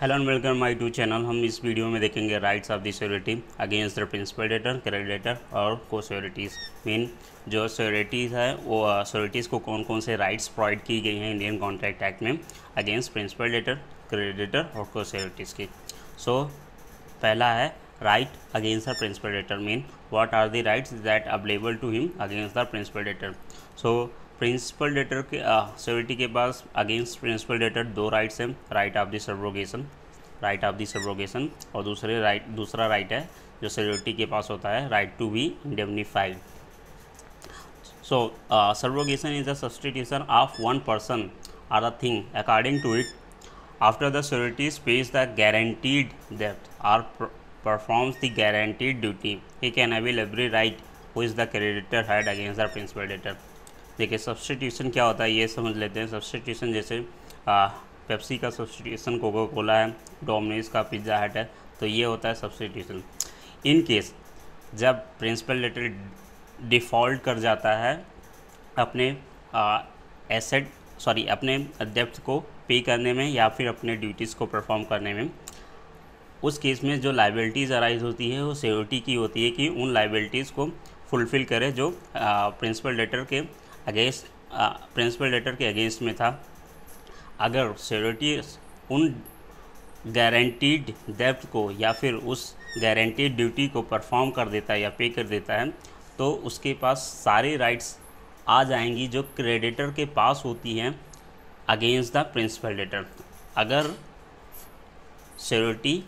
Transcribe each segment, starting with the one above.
Hello and welcome my to channel. हम इस video में देखेंगे rights of the surety against the principal debtor, creditor और co sureties. Mean जो sureties है वो श्योरिटीज़ को कौन कौन से राइट्स प्रोवाइड की गई हैं इंडियन कॉन्ट्रैक्ट एक्ट में अगेंस्ट प्रिंसिपल डेटर, क्रेडिटर और को श्योरिटीज़ की। सो पहला है right against the principal debtor. Mean what are the rights that available to him against the principal debtor. So principal debtor के surety के पास against principal debtor दो rights हैं, right of the subrogation, और दूसरा right है जो surety के पास होता है, right to be indemnified. So subrogation is the substitution of one person और the thing according to it after the surety pays the guaranteed debt or performs the guaranteed duty, he can avail every right which the creditor had against the principal debtor। देखिए substitution क्या होता है ये समझ लेते हैं। Substitution जैसे Pepsi का सब्सटीट्यूशन कोका कोला है, डोमिनोज का पिज़्ज़ा हट है, तो ये होता है सब्सटीट्यूशन। इन केस जब प्रिंसिपल डेटर डिफ़ॉल्ट कर जाता है अपने अपने डेप्थ को पे करने में या फिर अपने ड्यूटीज़ को परफॉर्म करने में, उस केस में जो लाइबिलिटीज़ अराइज होती है वो श्योरिटी की होती है कि उन लाइबिलिटीज़ को फुलफ़िल करे जो प्रिंसिपल डेटर के अगेंस्ट में था। अगर श्योरिटी उन गारंटीड डेप्थ को या फिर उस गारंटीड ड्यूटी को परफॉर्म कर देता है या पे कर देता है, तो उसके पास सारी राइट्स आ जाएंगी जो क्रेडिटर के पास होती हैं अगेंस्ट द प्रिंसिपल डेटर। अगर श्योरिटी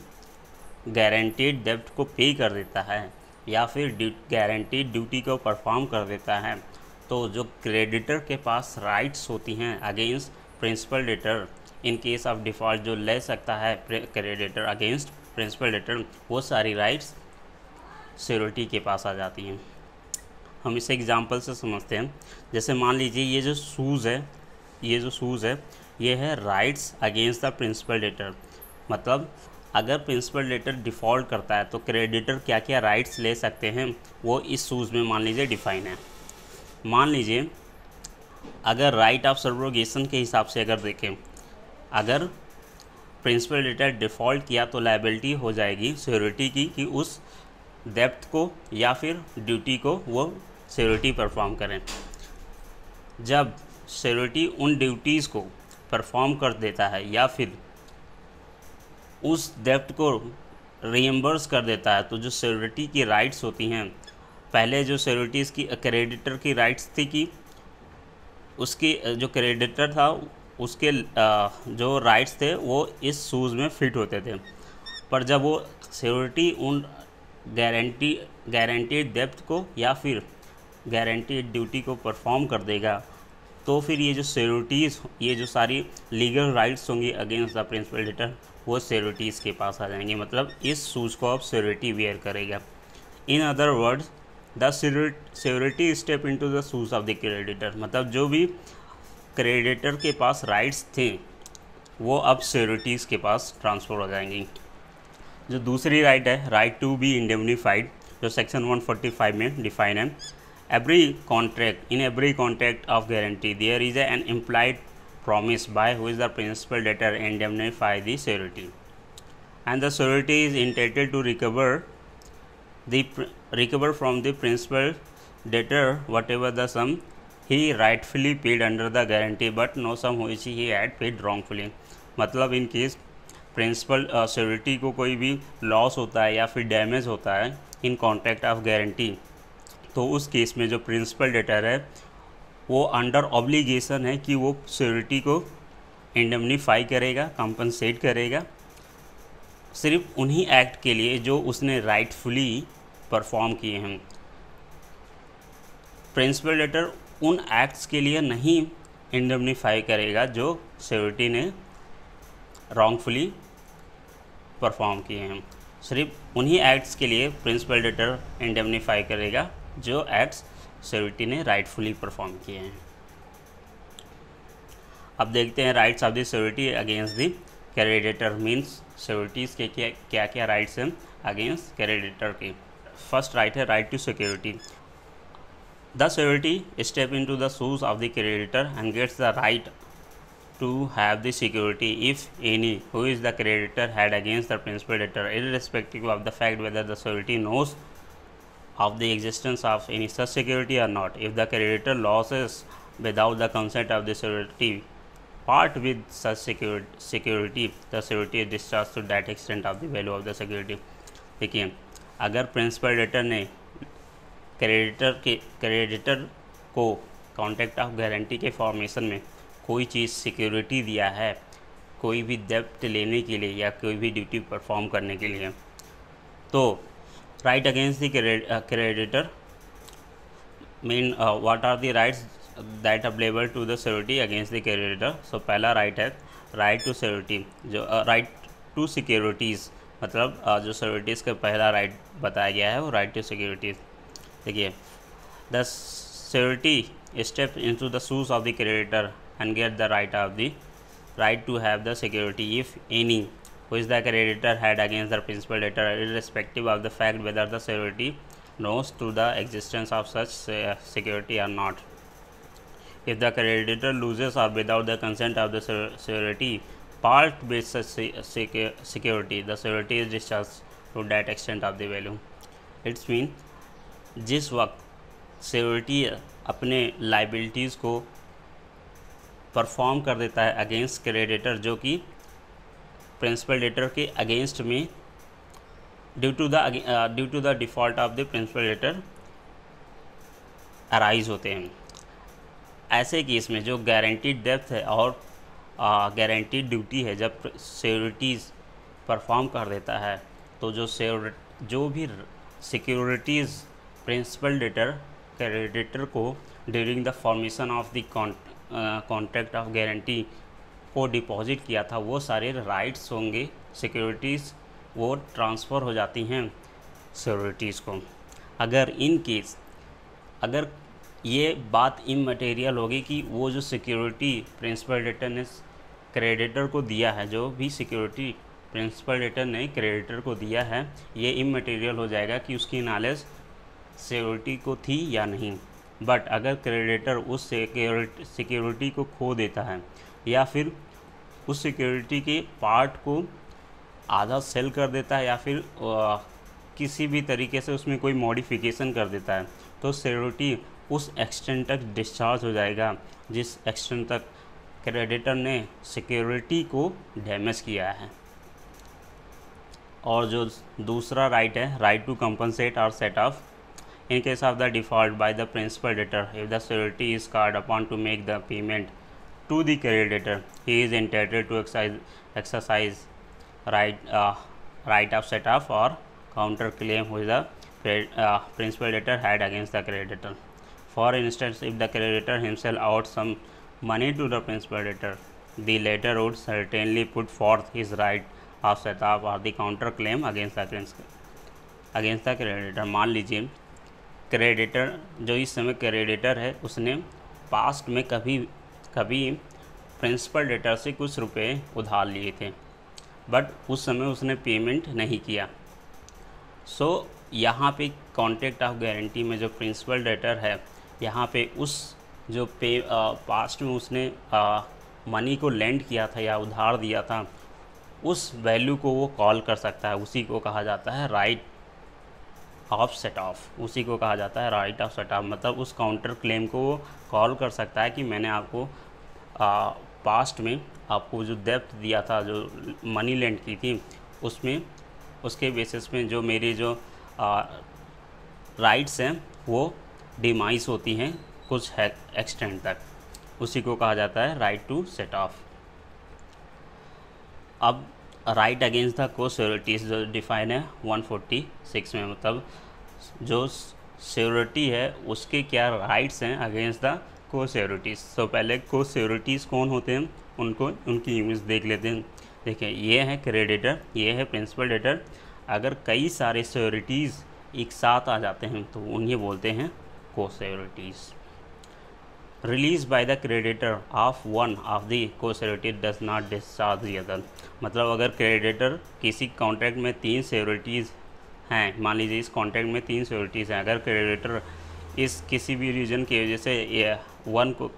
गारंटीड डेब्ट को पे कर देता है या फिर गारंटीड ड्यूटी को परफॉर्म कर देता है, तो जो क्रेडिटर के पास राइट्स होती हैं against principal debtor in case of default जो ले सकता है क्रेडिटर अगेंस्ट प्रिंसिपल डेटर, वो सारी राइट्स श्योरिटी के पास आ जाती हैं। हम इसे एग्जांपल से समझते हैं। जैसे मान लीजिए ये जो शूज़ है ये है rights against the principal debtor. मतलब अगर प्रिंसिपल डेटर डिफ़ॉल्ट करता है तो क्रेडिटर क्या क्या राइट्स ले सकते हैं वो इस शूज़ में मान लीजिए डिफ़ाइन है। मान लीजिए अगर राइट ऑफ सब्रोगेशन के हिसाब से अगर देखें, अगर प्रिंसिपल डेटर डिफ़ॉल्ट किया तो लायबिलिटी हो जाएगी श्योरिटी की कि उस डेप्थ को या फिर ड्यूटी को वो श्योरिटी परफॉर्म करें। जब श्योरिटी उन ड्यूटीज़ को परफॉर्म कर देता है या फिर उस डेप्ट को रीइंबर्स कर देता है, तो जो श्योरिटी की राइट्स होती हैं, पहले जो श्योरिटीज़ की क्रेडिटर की राइट्स थी कि उसकी जो क्रेडिटर था उसके जो राइट्स थे वो इस शूज़ में फिट होते थे। पर जब वो श्योरिटी उन गारंटीड डेप्थ को या फिर गारंटीड ड्यूटी को परफॉर्म कर देगा, तो फिर ये जो श्योरिटीज़, ये जो सारी लीगल राइट्स होंगी अगेंस्ट द प्रिंसिपल डेटर, वो श्योरिटीज़ के पास आ जाएंगे। मतलब इस शूज़ को अब श्योरिटी वेयर करेगा। In other words the surety step into the shoes of the creditor. मतलब जो भी क्रेडिटर के पास राइट्स थे वो अब श्योरिटीज़ के पास ट्रांसफ़र हो जाएंगी। जो दूसरी राइट है, राइट टू बी इंडेमनीफाइड, जो सेक्शन 145 में डिफाइन है। in every contract of guarantee there is an implied promise by which the principal debtor indemnify the surety, and the surety is entitled to recover from the principal debtor whatever the sum he rightfully paid under the guarantee, but no sum which he had paid wrongfully। मतलब in case principal surety को कोई भी loss होता है या फिर damage होता है इन कॉन्ट्रैक्ट ऑफ गारंटी, तो उस केस में जो प्रिंसिपल डेटर है वो अंडर ऑब्लिगेशन है कि वो श्योरिटी को इंडेमनीफाई करेगा, कंपनसेट करेगा, सिर्फ उन्हीं एक्ट के लिए जो उसने राइटफुली परफॉर्म किए हैं। प्रिंसिपल डेटर उन एक्ट्स के लिए नहीं इंडेमनीफाई करेगा जो श्योरिटी ने रॉन्गफुली परफॉर्म किए हैं। सिर्फ उन्हीं एक्ट्स के लिए प्रिंसिपल डेटर इंडेमनीफाई करेगा जो एक्ट्स श्योरिटी ने राइटफुली परफॉर्म किए हैं। अब देखते हैं rights of the surety against the creditor. Means sureties के क्या क्या राइट्स हैं अगेंस्ट क्रेडिटर के। फर्स्ट राइट है right to security. The surety step into the shoes of the creditor and gets the right to have the security if any who is the creditor had against the principal debtor irrespective of the fact whether the surety knows of the existence of any such security or not. If the creditor loses without the consent of the surety part with such security, the surety is discharged to that extent of the value of the security. देखिए, अगर principal debtor ने creditor को contract of guarantee के formation में कोई चीज़ security दिया है कोई भी डेब्ट लेने के लिए या कोई भी ड्यूटी परफॉर्म करने के लिए, तो right against the creditor mean what are the rights that available to the security against the creditor. So पहला राइट है राइट टू सिक्योरिटी, जो राइट टू सिक्योरिटीज़ मतलब जो सिक्योरिटीज़ का पहला राइट बताया गया है वो राइट टू सिक्योरिटीज़. देखिए, the security step into the shoes of the creditor and get the right to have the security if any which the creditor had against the principal debtor irrespective of the fact whether the security knows to the existence of such security or not. If the creditor loses or without the consent of the security part with such security, the security is discharged to that extent of the value. It's mean जिस वक्त security अपने liabilities को perform कर देता है against creditor जो कि principal debtor के अगेंस्ट में due to the default of the principal debtor arise होते हैं. ऐसे केस में जो गारंटीड डेप्थ है और गारंटीड ड्यूटी है जब सिक्योरिटीज़ परफॉर्म कर देता है, तो जो भी सिक्योरिटीज़ प्रिंसिपल डेटर क्रेडिटर को during the formation of the contract of guarantee को डिपॉजिट किया था वो सारे राइट्स होंगे सिक्योरिटीज़ वो ट्रांसफ़र हो जाती हैं सिक्योरिटीज़ को. अगर इन केस अगर ये बात इममटेरियल होगी कि वो जो सिक्योरिटी प्रिंसिपल डेटर ने क्रेडिटर को दिया है, जो भी सिक्योरिटी प्रिंसिपल डेटर ने क्रेडिटर को दिया है, ये इममटेरियल हो जाएगा कि उसकी नॉलेज सिक्योरिटी को थी या नहीं. बट अगर क्रेडिटर उस सिक्योरिटी को खो देता है या फिर उस सिक्योरिटी के पार्ट को आधा सेल कर देता है या फिर किसी भी तरीके से उसमें कोई मॉडिफिकेशन कर देता है, तो सिक्योरिटी उस एक्सटेंट तक डिस्चार्ज हो जाएगा जिस एक्सटेंट तक क्रेडिटर ने सिक्योरिटी को डैमेज किया है. और जो दूसरा राइट है राइट टू कंपनसेट और set of. In case of the default by the principal debtor, if the surety is called upon to make the payment to the creditor, he is entitled to exercise right of set off or counter claim which the principal debtor had against the creditor. For instance, if the creditor himself owed some money to the principal debtor, the latter would certainly put forth his right of set off or the counter claim against the creditor. मान लीजिए creditor जो इस समय creditor है उसने past में कभी principal debtor से कुछ रुपए उधार लिए थे बट उस समय उसने पेमेंट नहीं किया. सो यहाँ पे कॉन्ट्रैक्ट ऑफ गारंटी में जो प्रिंसिपल डेटर है यहाँ पे उस जो पास्ट में उसने मनी को लेंड किया था या उधार दिया था उस वैल्यू को वो कॉल कर सकता है. उसी को कहा जाता है राइट ऑफ सेट ऑफ. उसी को कहा जाता है राइट ऑफ सेट ऑफ. मतलब उस काउंटर क्लेम को वो कॉल कर सकता है कि मैंने आपको पास्ट में आपको जो डेब्ट दिया था जो मनी लेंड की थी उसमें उसके बेसिस में जो मेरी जो राइट्स हैं वो डिमाइस होती हैं कुछ एक्सटेंट तक. उसी को कहा जाता है राइट टू सेट ऑफ. अब राइट अगेंस्ट द को सिक्योरिटीज़ जो डिफाइन है 146 में, मतलब जो सिक्योरिटी है उसके क्या राइट्स हैं अगेंस्ट द को सिक्योरिटीज़. तो पहले को सिक्योरिटीज़ कौन होते हैं उनकी इमेज देख लेते हैं. देखिए, ये है क्रेडिटर, ये है प्रिंसिपल डेटर. अगर कई सारे सिक्योरिटीज़ एक साथ आ जाते हैं तो उन्हें बोलते हैं co securities. Release by the creditor of one of the co security does not discharge the other. मतलब अगर क्रेडिटर किसी कॉन्ट्रैक्ट में 3 सिक्योरिटीज़ हैं, मान लीजिए इस कॉन्ट्रैक्ट में 3 सिक्योरिटीज़ हैं, अगर क्रेडिटर इस किसी भी रीज़न की वजह से वन को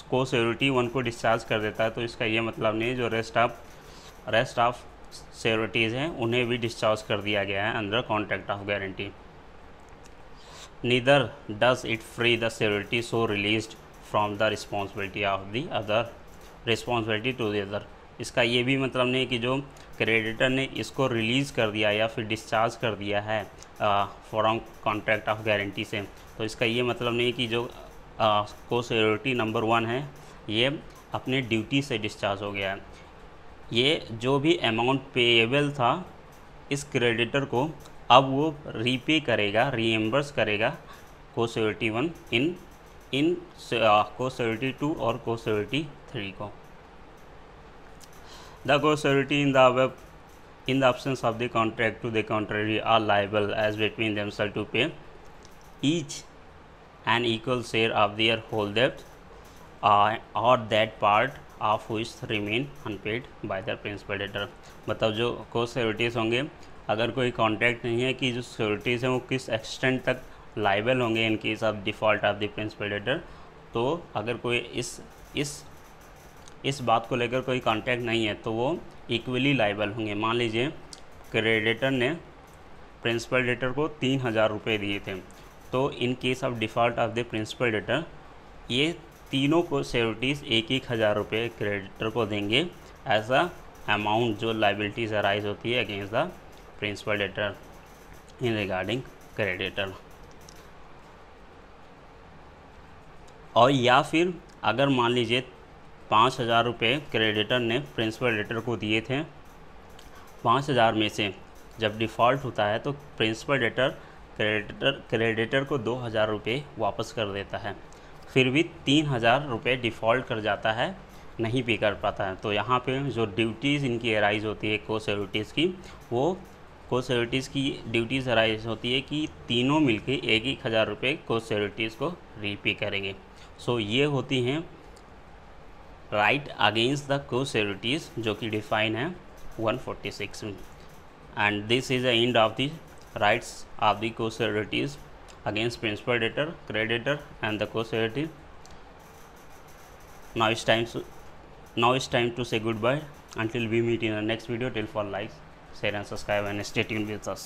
को सिक्योरिटी 1 को डिस्चार्ज कर देता है, तो इसका ये मतलब नहीं है जो रेस्ट ऑफ सिक्योरिटीज़ हैं उन्हें भी डिस्चार्ज कर दिया गया है under contract of guarantee. Neither does it free the security so released from the responsibility of the other responsibility to the other. इसका ये भी मतलब नहीं है कि जो क्रेडिटर ने इसको रिलीज़ कर दिया या फिर डिस्चार्ज कर दिया है फ्रॉम कॉन्ट्रैक्ट ऑफ गारंटी से, तो इसका ये मतलब नहीं है कि जो को सिक्योरिटी नंबर 1 है ये अपने ड्यूटी से डिस्चार्ज हो गया है। ये जो भी अमाउंट पेएबल था इस क्रेडिटर को अब वो रीपे करेगा, रीएम्बर्स करेगा को सिक्योरिटी 1 इन को सिक्योरिटी 2 और को सिक्योरिटी 3 को। The co-security in the absence of the contract to the contrary are liable as between themselves to pay each an equal share of their whole debt or that part of which remain unpaid by the principal debtor। मतलब जो co-securities होंगे, अगर कोई contract नहीं है कि जो securities हैं वो किस एक्सटेंट तक लाइबल होंगे in case of default of the principal debtor, तो अगर कोई इस बात को लेकर कोई कॉन्ट्रैक्ट नहीं है तो वो इक्वली लाइबल होंगे। मान लीजिए क्रेडिटर ने प्रिंसिपल डेटर को 3,000 रुपये दिए थे, तो in case of default of the principal debtor ये तीनों को सिक्योरिटीज़ 1,000 रुपये क्रेडिटर को देंगे ऐसा अमाउंट जो लाइबिलिटीज अराइज होती है against the principal debtor in regarding creditor. और या फिर अगर मान लीजिए 5,000 रुपये क्रेडिटर ने प्रिंसिपल डेटर को दिए थे, 5,000 में से जब डिफ़ॉल्ट होता है तो प्रिंसिपल डेटर क्रेडिटर को 2,000 रुपये वापस कर देता है, फिर भी 3,000 रुपये डिफ़ॉल्ट कर जाता है, नहीं पे कर पाता है। तो यहाँ पे जो ड्यूटीज़ इनकी अराइज होती है को सिक्योरिटीज़ की, वो को सिक्योरिटीज़ की ड्यूटीज़ अराइज होती है कि तीनों मिलके 1,000 रुपये को सिक्योरिटीज़ को रीपे करेंगे। सो ये होती हैं राइट अगेंस्ट द को सिक्योरिटीज़ जो कि डिफाइन है 146 में। And this is the end of the rights of the को securities against principal debtor, creditor and the co-security. Now it's time to say goodbye until we meet in the next video. Till for like, share and subscribe and stay tuned with us.